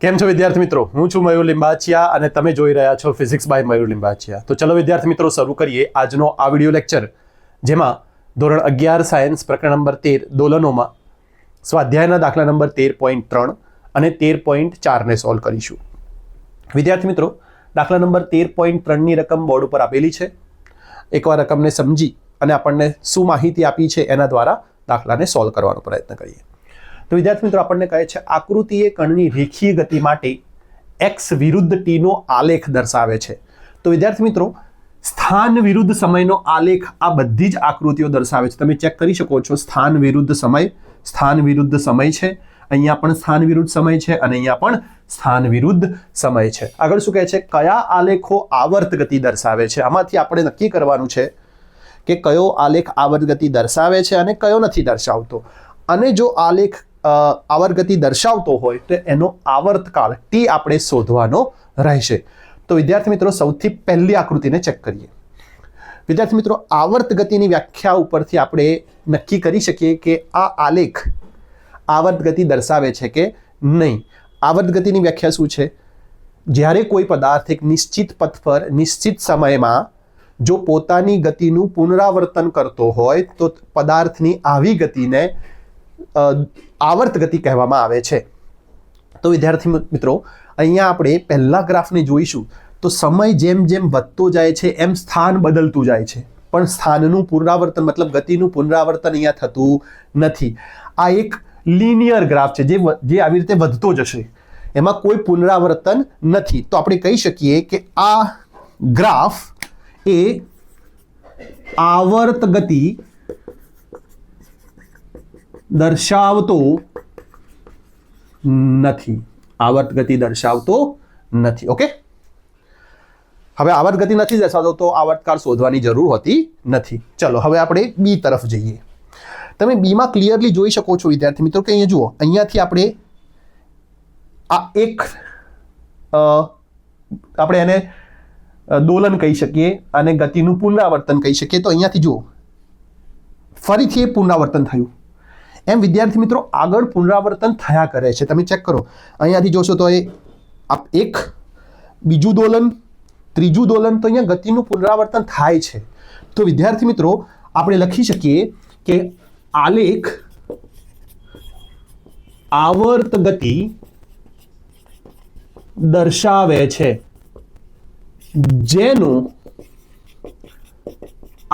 કેમ છો વિદ્યાર્થી મિત્રો? હું છું મયુર લિંબાચિયા અને તમે જોઈ રહ્યા છો ફિઝિક્સ બાય મયુર લિંબાચિયા. તો ચલો વિદ્યાર્થી મિત્રો શરૂ કરીએ આજનો આ વિડિયો લેક્ચર, જેમાં ધોરણ 11 સાયન્સ પ્રકરણ નંબર 13 દોલનોમાં સ્વાધ્યાયના દાખલા નંબર 13.3 અને 13.4 ને સોલ્વ કરીશું. વિદ્યાર્થી મિત્રો, દાખલા નંબર 13.3 ની રકમ બોર્ડ ઉપર આપેલી છે. એકવાર રકમને સમજી અને આપણને શું માહિતી આપી છે એના દ્વારા દાખલાને સોલ્વ કરવાનો પ્રયત્ન કરીએ. તો વિદ્યાર્થી મિત્રો, આપણને કહે છે આકૃતિએ કણની રેખીય ગતિ માટે x વિરુદ્ધ t નો આલેખ દર્શાવે છે. તો વિદ્યાર્થી મિત્રો, સ્થાન વિરુદ્ધ સમયનો આલેખ આ બધી જ આકૃતિઓ દર્શાવે છે. તમે ચેક કરી શકો છો, સ્થાન વિરુદ્ધ સમય છે, અહીંયા પણ સ્થાન વિરુદ્ધ સમય છે અને અહીંયા પણ સ્થાન વિરુદ્ધ સમય છે. આગળ શું કહે છે? કયા આલેખો આવર્ત ગતિ દર્શાવે છે? આમાંથી આપણે નક્કી કરવાનું છે કે કયો આલેખ આવર્ત ગતિ દર્શાવે છે અને કયો નથી દર્શાવતો. અને જો આલેખ આવર્ત ગતિ દર્શાવતો હોય તો એનો આવર્તકાળ t આપણે શોધવાનો રહેશે. તો વિદ્યાર્થી મિત્રો, સૌથી પહેલી આકૃતિને ચેક કરીએ. વિદ્યાર્થી મિત્રો, આવર્ત ગતિની વ્યાખ્યા ઉપરથી આપણે નક્કી કરી શકીએ કે આ આલેખ આવર્ત ગતિ દર્શાવે છે કે નહીં. આવર્ત ગતિની વ્યાખ્યા શું છે? જ્યારે કોઈ પદાર્થ એક નિશ્ચિત પથ પર નિશ્ચિત સમયમાં જો પોતાની ગતિનું પુનરાવર્તન કરતો હોય તો પદાર્થની આવી ગતિને આવર્ત ગતિ કહેવામાં આવે છે. તો વિદ્યાર્થી મિત્રો, અહીંયા આપણે પહેલા ગ્રાફને જોઈશું તો સમય જેમ જેમ વધતો જાય છે એમ સ્થાન બદલતું જાય છે, પણ સ્થાનનું પુનરાવર્તન મતલબ ગતિનું પુનરાવર્તન અહીંયા થતું નથી. આ એક લિનિયર ગ્રાફ છે જે આવી રીતે વધતો જશે, એમાં કોઈ પુનરાવર્તન નથી. તો આપણે કહી શકીએ કે આ ગ્રાફ એ આવર્ત ગતિ દર્શાવતો નથી. આવર્ત ગતિ દર્શાવતો નથી. ઓકે, હવે આવર્ત ગતિ નથી દર્શાવતો તો આવર્તકાળ શોધવાની જરૂર હોતી નથી. ચલો હવે આપણે બી તરફ જઈએ. તમે બીમાં ક્લિયરલી જોઈ શકો છો વિદ્યાર્થી મિત્રો કે અહીંયા જુઓ, અહીંયાથી આપણે આ એક આપણે એને દોલન કહી શકીએ અને ગતિનું પુનરાવર્તન કહી શકીએ. તો અહીંયાથી જુઓ, ફરીથી એ પુનરાવર્તન થયું. એમ વિદ્યાર્થી મિત્રો આગળ પુનરાવર્તન થયા કરે છે. તમે ચેક કરો, અહીંયાથી જોશો તો એ એક બીજું દોલન, ત્રીજું દોલન, તો અહીંયા ગતિનું પુનરાવર્તન થાય છે. તો વિદ્યાર્થી મિત્રો, આપણે લખી શકીએ કે આલેખ આવર્ત ગતિ દર્શાવે છે જેનો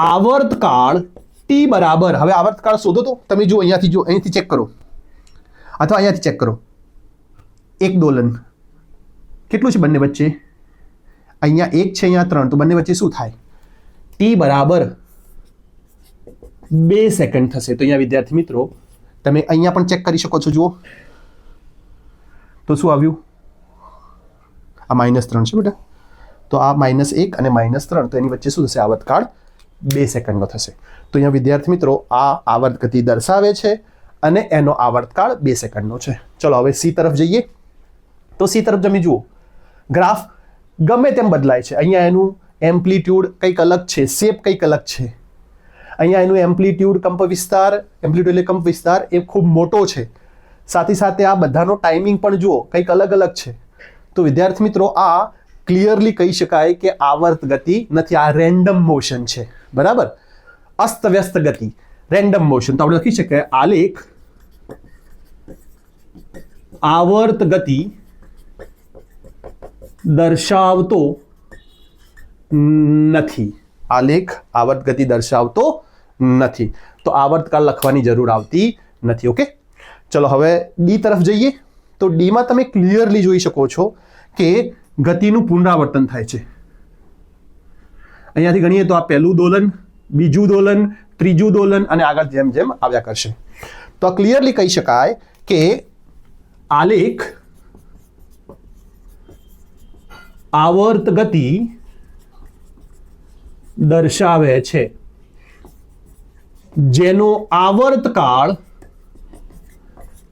આવર્તકાળ t બરાબર, હવે આવર્તકાળ શોધો તો તમે જો અહીંયાથી, જો અહીંથી ચેક કરો અથવા અહીંયાથી ચેક કરો, એક દોલન કેટલું છે બંને વચ્ચે? અહીંયા 1 છે, અહીંયા 3, તો બંને વચ્ચે શું થાય? t બરાબર 2 સેકન્ડ થશે. તો અહીંયા વિદ્યાર્થી મિત્રો તમે અહીંયા પણ ચેક કરી શકો છો. જુઓ તો શું આવ્યું? આ -3 છે બેટા, તો આ -1 અને -3, તો એની વચ્ચે શું થશે? આવર્તકાળ 2 સેકન્ડનો થશે. તો અહીંયા વિદ્યાર્થી મિત્રો આ આવર્ત ગતિ દર્શાવે છે અને એનો આવર્તકાળ 2 સેકન્ડનો છે. ચલો હવે સી તરફ જઈએ. તો સી તરફ તમે જુઓ, ગ્રાફ ગમે તેમ બદલાય છે. અહીંયા એનું એમ્પ્લિટ્યુડ કંઈક અલગ છે, શેપ કંઈક અલગ છે. અહીંયા એનું એમ્પ્લિટ્યુડ કંપ વિસ્તાર એ ખૂબ મોટો છે. સાથે સાથે આ બધાનો ટાઈમિંગ પણ જુઓ કંઈક અલગ અલગ છે. તો વિદ્યાર્થી મિત્રો આ ક્લિયરલી કહી શકાય કે આવર્ત ગતિ નથી, આ રેન્ડમ મોશન છે. બરાબર, અસ્તવ્યસ્ત ગતિ, રેન્ડમ મોશન. તો આપણે લખી શકીએ આલેખ આવર્ત ગતિ દર્શાવતો નથી. આલેખ આવર્ત ગતિ દર્શાવતો નથી, તો આવર્તકાળ લખવાની જરૂર આવતી નથી. ઓકે, ચલો હવે ડી તરફ જઈએ. તો ડીમાં તમે ક્લિયરલી જોઈ શકો છો કે ગતિનું પુનરાવર્તન થાય છે. અહીંયાથી ગણીએ તો આ પહેલું દોલન, બીજું દોલન, ત્રીજું દોલન અને આગળ જેમ જેમ આવ્યા કરશે. તો ક્લિયરલી કહી શકાય કે આલેખ આવર્ત ગતિ દર્શાવે છે જેનો આવર્તકાળ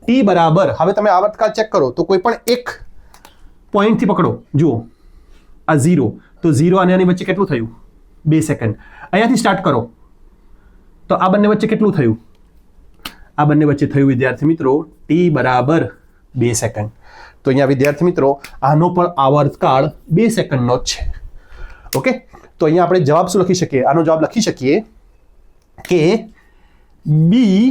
t બરાબર, હવે તમે આવર્તકાળ ચેક કરો તો કોઈ પણ એક પોઈન્ટથી પકડો. જુઓ આ 0, તો 0 અને આની વચ્ચે કેટલું થયું? 2 સેકન્ડ. અહીંયાથી સ્ટાર્ટ કરો તો આ બંને વચ્ચે કેટલું થયું? આ બંને વચ્ચે થયું વિદ્યાર્થી મિત્રો t બરાબર 2 સેકન્ડ. તો અહીંયા વિદ્યાર્થી મિત્રો આનો પણ આવર્તકાળ 2 સેકન્ડનો જ છે. ઓકે, તો અહીંયા આપણે જવાબ શું લખી શકીએ? આનો જવાબ લખી શકીએ કે બી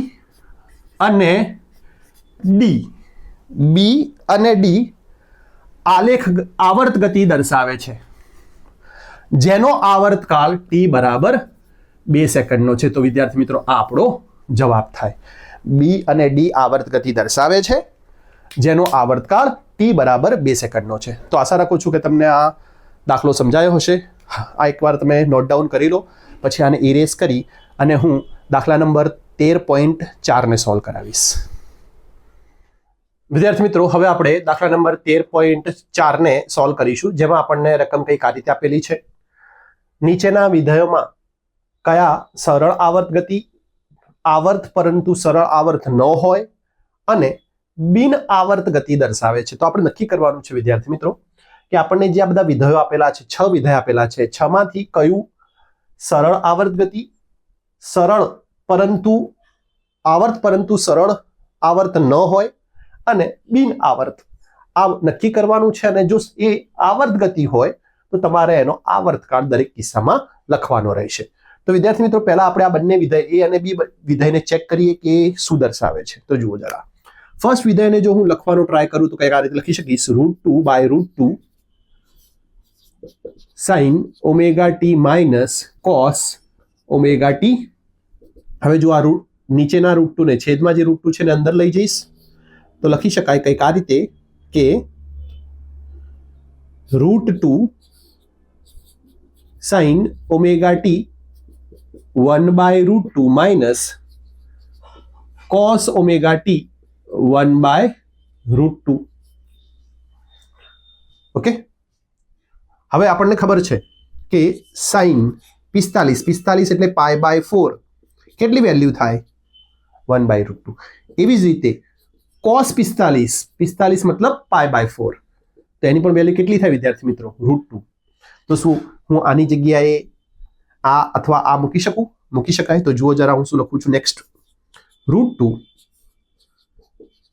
અને ડી આલેખ આવર્ત ગતિ દર્શાવે છે, જેનો આવર્તકાળ t બરાબર 2 સેકન્ડનો છે. તો વિદ્યાર્થી મિત્રો આ આપણો જવાબ થાય. બી અને ડી આવર્ત ગતિ દર્શાવે છે, જેનો આવર્તકાળ t બરાબર 2 સેકન્ડનો છે. તો આશા રાખું છું કે તમને આ દાખલો સમજાયો હશે. આ એકવાર તમે નોટ ડાઉન કરી લો, પછી આને ઇરેઝ કરી અને હું દાખલા નંબર 13.4 ને સોલ્વ કરાવીશ. વિદ્યાર્થી મિત્રો હવે આપણે દાખલા નંબર 13.4 ને સોલ્વ કરીશું, જેમાં આપણને રકમ કંઈક આ રીતે આપેલી છે. નીચેના વિધેયોમાં કયા સરળ આવર્ત ગતિ, આવર્ત પરંતુ સરળ આવર્ત ન હોય અને બિન આવર્ત ગતિ દર્શાવે છે? તો આપણે નક્કી કરવાનું છે વિદ્યાર્થી મિત્રો કે આપણને જે આ બધા વિધેયો આપેલા છે, 6 વિધેય આપેલા છે, 6 માંથી કયું સરળ આવર્ત ગતિ, સરળ પરંતુ આવર્ત પરંતુ સરળ આવર્ત ન હોય અને બિન આવર્ત, આ નક્કી કરવાનું છે. અને જો એ આવર્ત ગતિ હોય તો તમારે એનો આવર્તકાળ દરેક કિસ્સામાં લખવાનો રહેશે. તો વિદ્યાર્થી મિત્રો પહેલા આપણે આ બંને વિધેય એ અને બી વિધેયને ચેક કરીએ કે શું દર્શાવે છે. તો જુઓ જરા, ફર્સ્ટ વિધેયને જો હું લખવાનો ટ્રાય કરું તો કંઈક આ રીતે લખી શકીશ, √2/√2 sin omega t minus cos omega T. હવે જો આ નીચેના √2 ને છેદમાં જે √2 છે ને અંદર લઈ જઈશ તો લખી શકાય કંઈક આ રીતે કે √2 sin omega T 1/√2 minus cos omega T 1/√2. Okay, હવે આપણને ખબર છે કે sin 45 એટલે π/4 કેટલી વેલ્યુ થાય? 1/√2. એવી જ રીતે cos 45 મતલબ π/4, તો એની પણ વેલ્યુ કેટલી થાય વિદ્યાર્થી મિત્રો? √2. તો શું હું આની જગ્યાએ આ અથવા આ મૂકી શકું? મૂકી શકાય. તો જુઓ જરા હું શું લખું છું next, √2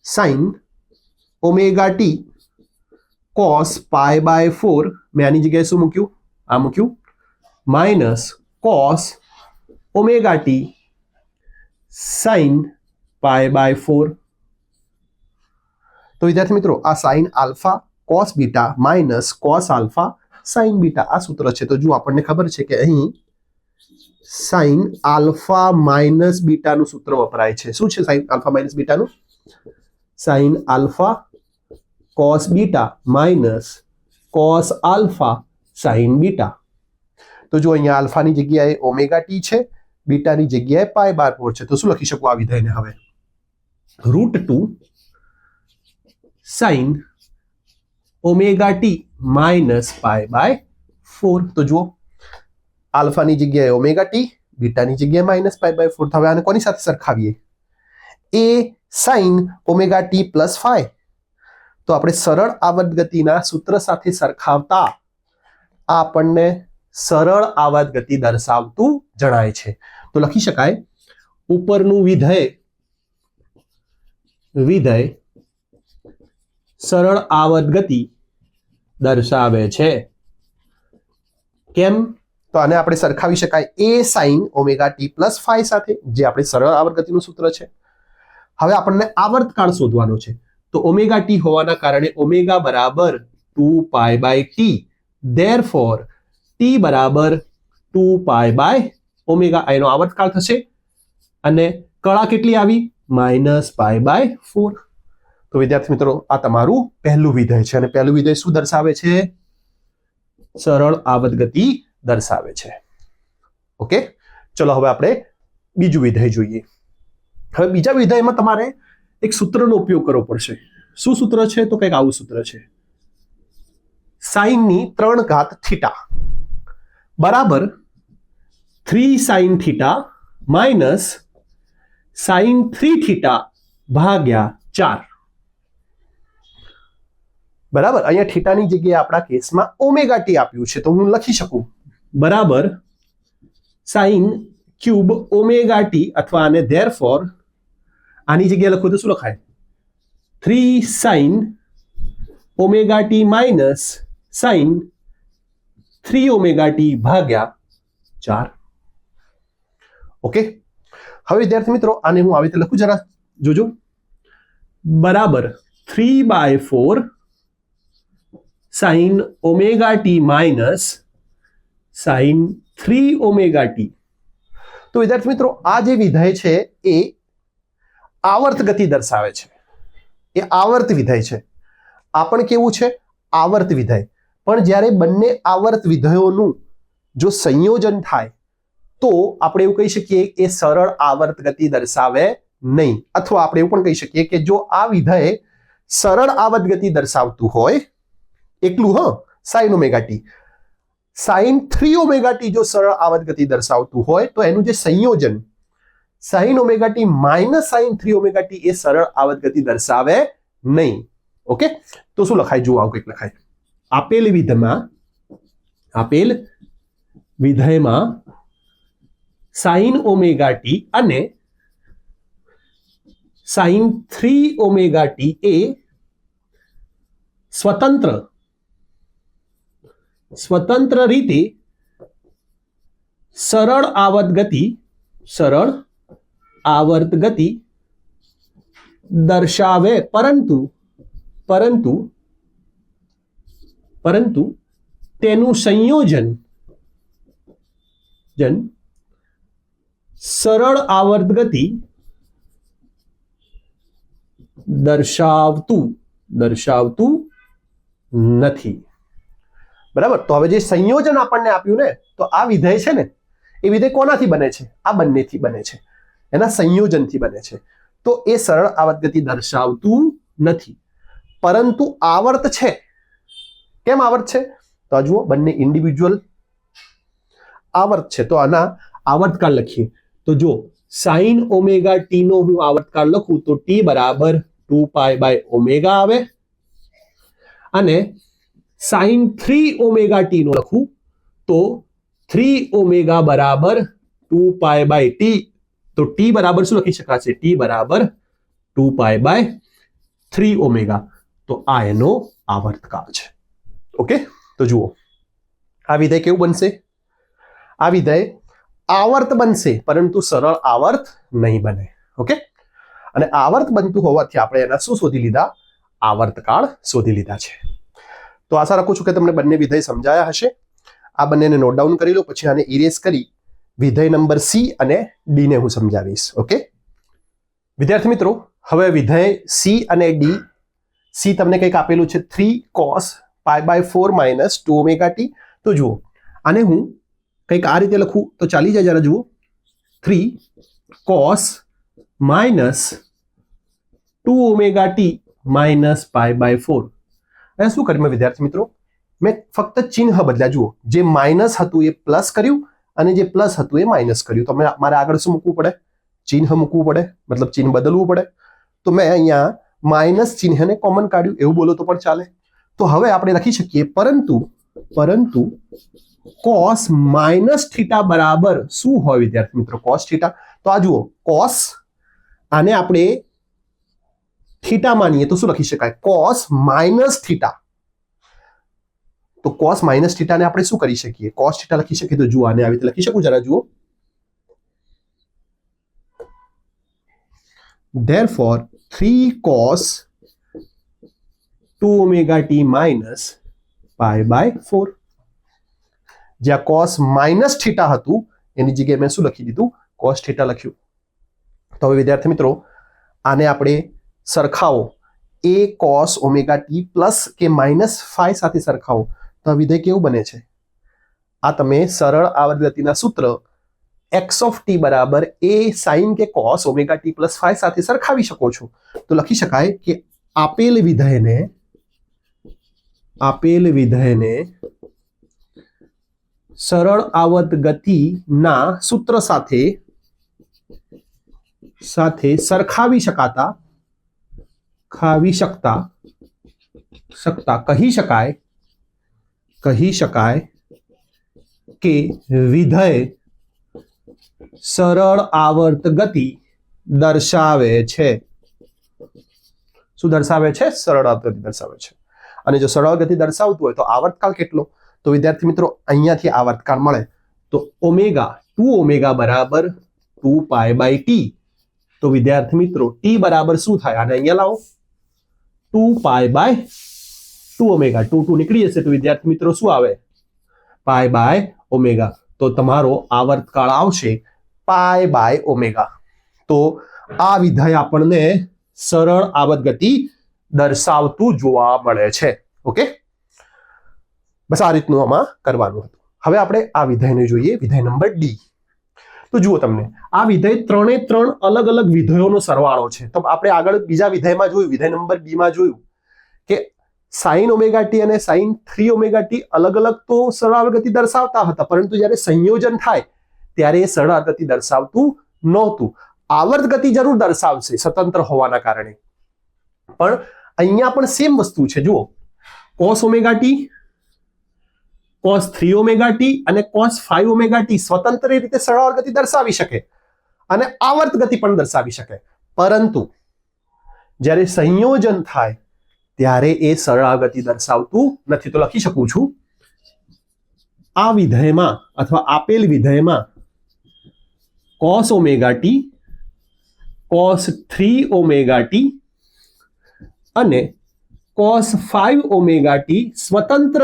sin omega T cos π/4, મેં આની જગ્યાએ શું મૂક્યું? આ મૂક્યું, minus cos omega T sin π/4. તો વિદ્યાર્થી મિત્રો આ sin alpha cos beta minus cos alpha sin beta આ સૂત્ર છે. તો જો આપણને ખબર છે કે અહીં sin આલ્ફા માઇનસ બીટાનું સૂત્ર વપરાય છે. શું છે sin આલ્ફા માઇનસ બીટાનું? sin alpha cos beta minus cos alpha sin beta. તો જો અહીંયા આલ્ફાની જગ્યાએ ઓમેગા ટી છે, બીટાની જગ્યાએ π/4 છે. તો શું લખી શકું આ વિધેયને? હવે √2 sin ઓમેગા ટી માઇનસ π/4. તો જુઓ આલ્ફાની જગ્યાએ ઓમેગા ટી, બીટાની જગ્યાએ માઇનસ π/4. હવે આને કોની સાથે સરખાવીએ? એ sin ઓમેગા ટી પ્લસ 5. તો આપણે સરળ આવર્ત ગતિના સૂત્ર સાથે સરખાવતા આપણને સરળ આવર્ત ગતિ દર્શાવતું જણાય છે. તો લખી શકાય ઉપરનું વિધેય સરળ આવર્ત ગતિ દર્શાવે છે. કેમ? તો આને આપણે સરખાવી શકાય એ sin ઓમેગા ટી પ્લસ 5 સાથે, જે આપણે સરળ આવર્ત ગતિનું સૂત્ર છે. હવે આપણને આવર્તકાળ શોધવાનો છે. તો ઓમેગા ટી હોવાના કારણે ઓમેગા બરાબર 2π/t, ધેરફોર ટી બરાબર 2π/ઓમેગા, એનો આવર્તકાળ થશે. અને કળા કેટલી આવી? -π/4. તો વિદ્યાર્થી મિત્રો આ તમારું પહેલું વિધેય છે. અને પહેલું વિધેય શું દર્શાવે છે? સરળ આવર્ત ગતિ દર્શાવે છે. ઓકે, ચલો હવે આપણે બીજું વિધેય જોઈએ. હવે બીજા વિધેયમાં તમારે એક સૂત્રનો ઉપયોગ કરવો પડશે. શું સૂત્ર છે? તો કંઈક આવું સૂત્ર છે, sin ની 3 ઘાત થીટા બરાબર 3 sin theta minus sin 3 theta ભાગ્યા 4. બરાબર, અહીંયા થીટાની જગ્યાએ આપણા કેસમાં ઓમેગા ટી આપ્યું છે. તો હું લખી શકું બરાબર sin ક્યુબ ઓમેગા ટી, અથવા આને ધેરફોર આની જગ્યાએ લખું તો શું લખાય? 3 sin omega t minus sine 3 omega T ભાગ્યા 4. ઓકે, હવે વિદ્યાર્થી મિત્રો આને હું આવી રીતે લખું, જરા જોજો. બરાબર 3/4 sign omega t minus sine 3 omega T. તો વિદ્યાર્થી મિત્રો આ જે વિધેય છે એ આવર્ત ગતિ દર્શાવે છે, એ આવર્ત વિધેય છે. આ પણ કેવું છે? આવર્ત વિધેય. પણ જ્યારે બંને આવર્ત વિધેયોનું જો સંયોજન થાય તો આપણે એવું કહી શકીએ કે સરળ આવર્ત ગતિ દર્શાવે નહીં. અથવા આપણે એવું પણ કહી શકીએ કે જો આ વિધેય સરળ આવર્ત ગતિ દર્શાવતું હોય એકલું, sine omega T, sine 3 omega T જો સરળ આવર્ત ગતિ દર્શાવતું હોય તો એનું જે સંયોજન sine omega t minus sine 3 omega t એ સરળ આવર્ત ગતિ દર્શાવે નહીં. ઓકે, તો શું લખાય? જુઓ, આવું કંઈક લખાય. આપેલ વિધેયમાં સાઇન ઓમેગા ટી અને સાઇન 3 ઓમેગા ટી એ સ્વતંત્ર રીતે સરળ આવર્ત ગતિ દર્શાવે, પરંતુ તેનું સંયોજન સરળ આવર્ત ગતિ દર્શાવતું નથી. બરાબર. તો હવે જે સંયોજન આપણને આપ્યું ને, તો આ વિધેય છે ને, એ વિધેય કોનાથી બને છે? આ બંનેથી બને છે, એના સંયોજનથી બને છે. તો એ સરળ આવર્ત ગતિ દર્શાવતું નથી, પરંતુ આવર્ત છે. કેમ આવર્ત છે? તો જુઓ, બંને ઇન્ડિવિડ્યુઅલ આવર્ત છે. તો આના આવર્તકાળ લખીએ તો જો સાઇન ઓમેગા ટી નો હું આવર્તકાળ લખું તો ટી બરાબર 2π/ω આવે, અને સાઇન 3 ઓમેગા ટી નો લખું તો 3 ઓમેગા બરાબર 2π/t. તો ટી બરાબર શું લખી શકાશે? ટી બરાબર 2π/3 ઓમેગા. તો આ એનો આવર્તકાળ છે. ઓકે, તો જુઓ આ વિધેય કેવું બનશે? આ વિધેય આવર્ત બનશે, પરંતુ સરળ આવર્ત નહીં બને. ઓકે, અને આવર્ત બનતું હોવાથી આપણે એના શું શોધી લીધા? આવર્તકાળ શોધી લીધા છે. તો આશા રાખું છું કે તમને બંને વિધેય સમજાયા હશે. આ બંનેને નોટ ડાઉન કરી લો, પછી આને ઇરેઝ કરી વિધેય નંબર સી અને ડી ને હું સમજાવીશ. ઓકે વિદ્યાર્થી મિત્રો, હવે વિધેય સી અને ડી. સી તમને કંઈક આપેલું છે 3 cos π/4 માઇનસ 2 ઓમેગા ટી. તો જુઓ, આને હું કંઈક આ રીતે લખું તો ચાલી જાય. જરા જુઓ, 3 cos minus 2 omega t minus π/4. હવે શું કર્યું વિદ્યાર્થી મિત્રો? મેં ફક્ત ચિહ્ન બદલ્યા. જુઓ, જે માઇનસ હતું એ પ્લસ કર્યું અને જે પ્લસ હતું એ માઇનસ કર્યું. તો મારે આગળ શું મૂકવું પડે? ચિહ્ન મૂકવું પડે, મતલબ ચિહ્ન બદલવું પડે. તો મેં અહીંયા માઇનસ ચિહ્નને કોમન કાઢ્યું, એવું બોલો તો પણ ચાલે. તો હવે આપણે લખી શકીએ પરંતુ cos માઇનસ થીટા બરાબર શું હોય વિદ્યાર્થી મિત્રો? cos theta. તો આ જુઓ, cos આને આપણે થીટા માનીએ તો શું લખી શકાય? cos minus theta. તો cos માઇનસ થીટા ને આપણે શું કરી શકીએ? cos થીટા લખી શકીએ. તો જુઓ, આને આવી રીતે લખી શકું, જરા જુઓ. Therefore 3 cos 2 omega t minus π/4. જ્યાં cos માઇનસ થીટા હતું એની જગ્યાએ મેં શું લખી દીધું? cos થીટા લખ્યું. તો હવે વિદ્યાર્થી મિત્રો આને આપણે સરખાવો a cos omega t plus કે માઇનસ 5 સાથે સરખાવો તો આ વિધેય કેવું બને છે? આ તમે સરળ આવર્ત ગતિના સૂત્ર x of t બરાબર a sin કે cos ઓમેગા t પ્લસ 5 સાથે સરખાવી શકો છો. તો લખી શકાય કે આપેલ વિધેયને સરળ આવર્ત ગતિના સૂત્ર સાથે સરખાવી શકતા કહી શકાય કે વિધેય સરળ આવર્ત ગતિ દર્શાવે છે. શું દર્શાવે છે? સરળ આવર્ત ગતિ દર્શાવે છે. અને જો સરળ ગતિ દર્શાવતું હોય તો આવર્તકાળ કેટલો? તો વિદ્યાર્થી મિત્રો અહીંયાથી આવર્તકાળ મળે તો ઓમેગા 2 ઓમેગા બરાબર 2 પાઈ બાય ટી. તો વિદ્યાર્થી મિત્રો ટી બરાબર શું થાય? આને અહીંયા લાવો, 2 પાઈ બાય 2 ઓમેગા. 2 2 નીકળી જશે તો વિદ્યાર્થી મિત્રો શું આવે? Pi by omega. તો તમારો આવર્તકાળ આવશે પાઈ બાય ઓમેગા. તો આ વિધેય આપણને સરળ આવર્ત ગતિ દર્શાવતું જોવા મળે છે. ઓકે, બસ આ રીતનું આમાં કરવાનું હતું. હવે આપણે આ વિધેયને જોઈએ, વિધેય નંબર ડી. તો જુઓ, તમને આ વિધેય 3 અલગ અલગ વિધેયોનો સરવાળો છે. તો આપણે આગળ બીજા વિધેયમાં જોયું, વિધેય નંબર બી માં જોયું કે sin ઓમેગા ટી અને sin 3 ઓમેગા ટી અલગ અલગ તો સરળ આવર્ત ગતિ દર્શાવતા હતા, પરંતુ જ્યારે સંયોજન થાય ત્યારે એ સરળ આવર્ત ગતિ દર્શાવતું નહોતું. આવર્ત ગતિ જરૂર દર્શાવશે સ્વતંત્ર હોવાના કારણે, પણ અહીંયા પણ સેમ વસ્તુ છે. જુઓ, cos omega T, cos 3 omega T અને cos 5 ઓમેગા ટી સ્વતંત્ર રીતે સરળ આવર્ત ગતિ દર્શાવી શકે અને આવર્ત ગતિ પણ દર્શાવી શકે, પરંતુ જ્યારે સંયોજન થાય ત્યારે એ સરળ આવર્ત ગતિ દર્શાવતું નથી. તો લખી શકું છું, આ વિધેયમાં અથવા આપેલ વિધેયમાં cos omega T, cos 3 omega T અને cos 5 ઓમેગા ટી સ્વતંત્ર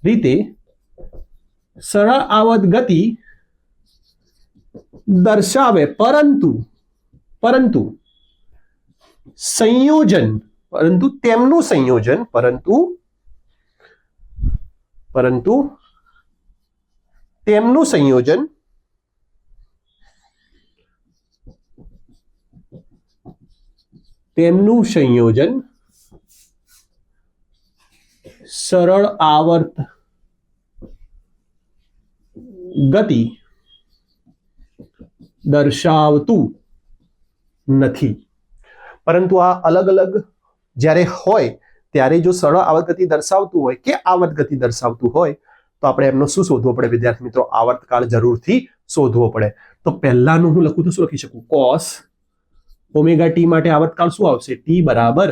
રીતે સરળ આવર્ત ગતિ દર્શાવે, પરંતુ તેમનું સંયોજન સરળ આવર્ત ગતિ દર્શાવતું નથી. પરંતુ આ અલગ અલગ જ્યારે હોય ત્યારે જો સરળ આવર્ત ગતિ દર્શાવતું હોય કે આવર્ત ગતિ દર્શાવતું હોય તો આપણે એમનો શું શોધવો પડે વિદ્યાર્થી મિત્રો? આવર્તકાળ જરૂરથી શોધવો પડે. તો પહેલાનું હું લખું તો શું લખી શકું? cos ઓમેગા ટી માટે આવર્તકાળ શું આવશે? ટી બરાબર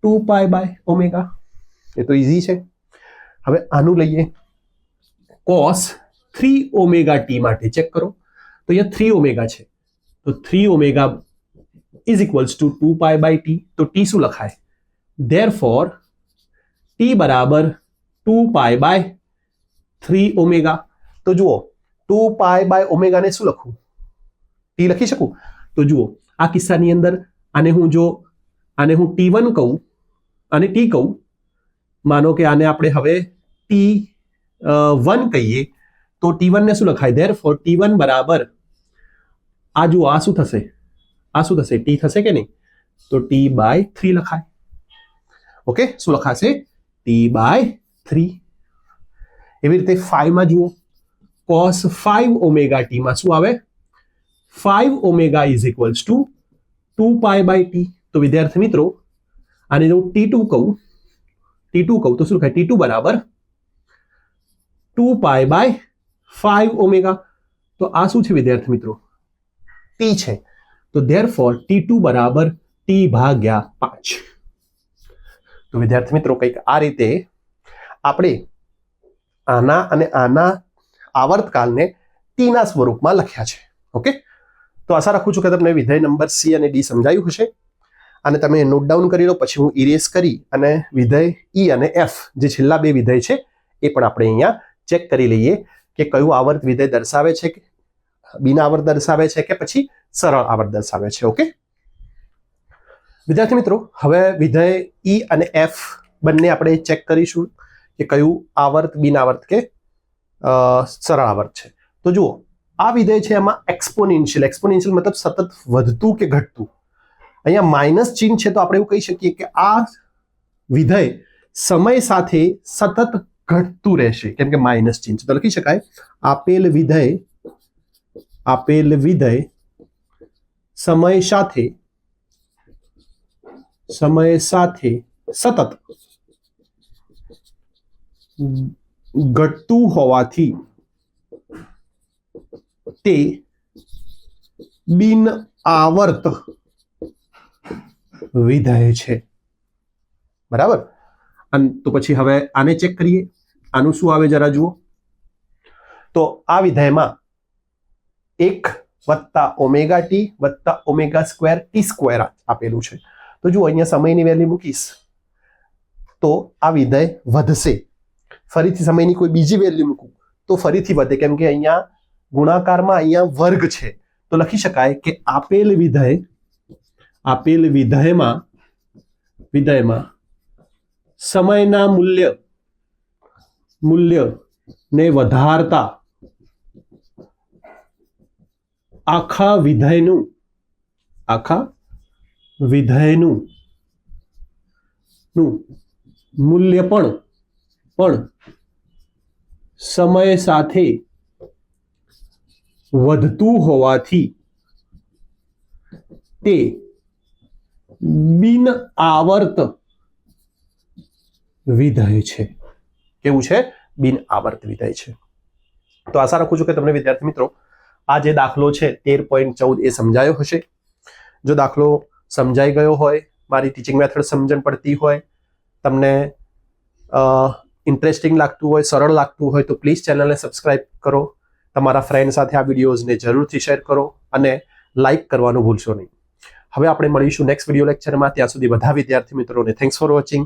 2 પાઈ બાય ઓમેગા. એ તો ઈઝી છે. હવે આનું લઈએ, cos 3 ઓમેગા ટી માટે ચેક કરો. તો અહીંયા 3 ઓમેગા છે, તો 3 omega is equals to 2 pi by T. તો ટી શું લખાય? ધેરફોર ટી બરાબર 2 પાઈ બાય 3 ઓમેગા. તો જુઓ, 2 પાઈ બાય ઓમેગા ને શું લખું? ટી લખી શકું? તો જુઓ, આ કિસ્સાની અંદર આને હું T1 કહું અને ટી કહું, માનો કે આને આપણે હવે T1 કહીએ તો T1 ને શું લખાય? ધેરફોર T1 બરાબર આ જુઓ, આ શું થશે? ટી થશે કે નહીં? તો ટી બાય 3 લખાય. ઓકે, શું લખાશે? T by 3. એવી રીતે 5 માં જુઓ, cos 5 ઓમેગા ટી માં શું આવે? 5 omega is equals to 2 pi by T. તો વિદ્યાર્થી મિત્રો આને જો T2 કહું તો શું લખાય? T2 બરાબર 2 પાઈ બાય 5 ઓમેગા. તો આ શું છે વિદ્યાર્થી મિત્રો? ટી છે. તો ધેરફોર T2 બરાબર ટી ભાગ્યા 5. તો વિદ્યાર્થી મિત્રો કંઈક આ રીતે આપણે આના અને આના આવર્તકાળને ટીના સ્વરૂપમાં લખ્યા છે. ઓકે, તો આશા રાખું છું કે તમને વિધેય નંબર સી અને ડી સમજાયું હશે અને તમે નોટ ડાઉન કરી લો. પછી હું ઇરેઝ કરી અને વિધેય ઈ અને એફ જે છેલ્લા બે વિધેય છે એ પણ આપણે અહીંયા ચેક કરી લઈએ કે કયું આવર્ત વિધેય દર્શાવે છે, કે બિન આવર્ત દર્શાવે છે કે પછી સરળ આવર્ત દર્શાવે છે. ઓકે વિદ્યાર્થી મિત્રો, હવે વિધેય ઈ અને એફ બંને આપણે ચેક કરીશું કે કયું આવર્ત બિન આવર્ત કે સરળ આવર્ત છે. તો જુઓ, આ વિધેય છે એમાં એક્સપોનેન્શિયલ મતલબ સતત વધતું કે ઘટતું. અહીંયા માઇનસ ચિહ્ન છે તો આપણે એવું કહી શકીએ કે આ વિધેય સમય સાથે સતત ઘટતું રહેશે, કેમ કે માઇનસ ચિહ્ન છે. તો લખી શકાય આપેલ વિધેય સમય સાથે સતત ઘટતું હોવાથી તે બિન આવર્ત વિધેય છે. બરાબર. અને તો પછી હવે આને ચેક કરીએ, આનું શું આવે જરા જુઓ. તો આ વિધેયમાં 1 + omega T + omega square T square આપેલું છે. તો જુઓ અહીંયા સમયની વેલ્યુ મૂકીશ તો આ વિધેય વધશે. ફરીથી સમયની કોઈ બીજી વેલ્યુ મૂકું તો ફરીથી વધે, કેમ કે અહીંયા ગુણાકારમાં અહીંયા વર્ગ છે. તો લખી શકાય કે આપેલ વિધેયમાં સમયના મૂલ્યને વધારતા આખા વિધેયનું મૂલ્ય પણ સમય સાથે વધતું હોવાથી તે બિન આવર્ત વિધેય છે. કેવું છે? બિન આવર્ત વિધેય છે. તો આશા રાખું છું કે તમને વિદ્યાર્થી મિત્રો આ જે દાખલો છે 13.14 એ સમજાયો હશે. જો દાખલો સમજાઈ ગયો હોય, મારી ટીચિંગ મેથડ સમજણ પડતી હોય, તમને ઇન્ટરેસ્ટિંગ લાગતું હોય, સરળ લાગતું હોય તો પ્લીઝ ચેનલને સબસ્ક્રાઇબ કરો. તમારા ફ્રેન્ડ સાથે આ વિડીયોઝને જરૂરથી શેર કરો અને લાઇક કરવાનું ભૂલશો નહીં. હવે આપણે મળીશું નેક્સ્ટ વિડીયો લેક્ચરમાં. ત્યાં સુધી બધા વિદ્યાર્થી મિત્રોને થેન્ક્સ ફોર વોચિંગ.